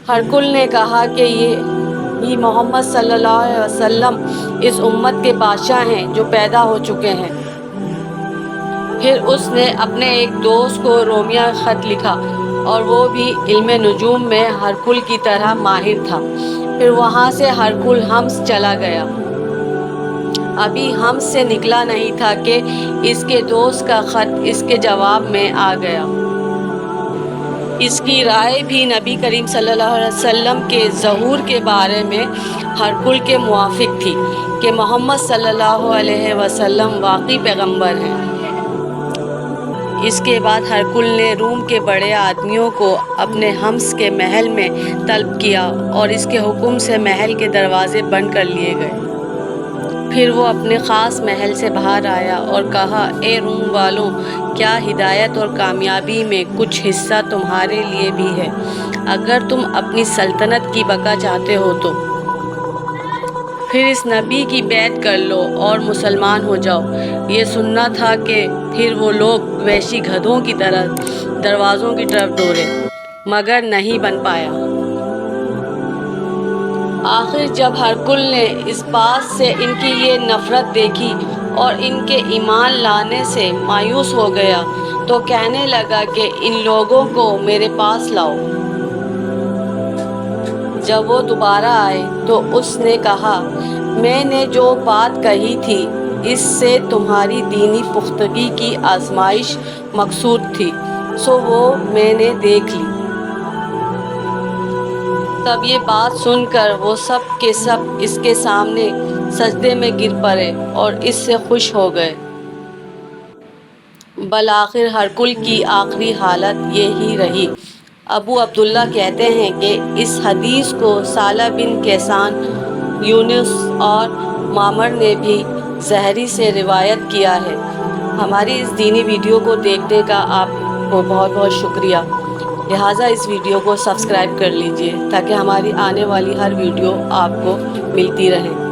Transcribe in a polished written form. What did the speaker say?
ہرکل نے کہا کہ یہ محمد صلی اللہ علیہ وسلم اس امت کے بادشاہ ہیں جو پیدا ہو چکے ہیں۔ پھر اس نے اپنے ایک دوست کو رومیہ خط لکھا اور وہ بھی علم نجوم میں ہرکل کی طرح ماہر تھا۔ پھر وہاں سے ہرکل حمص چلا گیا۔ ابھی حمص سے نکلا نہیں تھا کہ اس کے دوست کا خط اس کے جواب میں آ گیا۔ اس کی رائے بھی نبی کریم صلی اللہ علیہ وسلم کے ظہور کے بارے میں ہرکل کے موافق تھی کہ محمد صلی اللہ علیہ وسلم واقعی پیغمبر ہیں۔ اس کے بعد ہرکل نے روم کے بڑے آدمیوں کو اپنے حمص کے محل میں طلب کیا اور اس کے حکم سے محل کے دروازے بند کر لیے گئے۔ پھر وہ اپنے خاص محل سے باہر آیا اور کہا، اے روم والوں، کیا ہدایت اور کامیابی میں کچھ حصہ تمہارے لیے بھی ہے؟ اگر تم اپنی سلطنت کی بقا چاہتے ہو تو پھر اس نبی کی بیعت کر لو اور مسلمان ہو جاؤ۔ یہ سننا تھا کہ پھر وہ لوگ وحشی گدھوں کی طرح دروازوں کی طرف دوڑے، مگر نہیں بن پایا۔ آخر جب ہرکل نے اس بات سے ان کی یہ نفرت دیکھی اور ان کے ایمان لانے سے مایوس ہو گیا تو کہنے لگا کہ ان لوگوں کو میرے پاس لاؤ۔ جب وہ دوبارہ آئے تو اس نے کہا، میں نے جو بات کہی تھی اس سے تمہاری دینی پختگی کی آزمائش مقصود تھی، سو وہ میں نے دیکھ لی۔ تب یہ بات سن کر وہ سب کے سب اس کے سامنے سجدے میں گر پڑے اور اس سے خوش ہو گئے۔ بالآخر ہرکل کی آخری حالت یہی رہی۔ ابو عبداللہ کہتے ہیں کہ اس حدیث کو ثعلب بن کیسان، یونس اور معمر نے بھی زہری سے روایت کیا ہے۔ ہماری اس دینی ویڈیو کو دیکھنے کا آپ کو بہت بہت شکریہ۔ لہٰذا اس ویڈیو کو سبسکرائب کر لیجئے تاکہ ہماری آنے والی ہر ویڈیو آپ کو ملتی رہے۔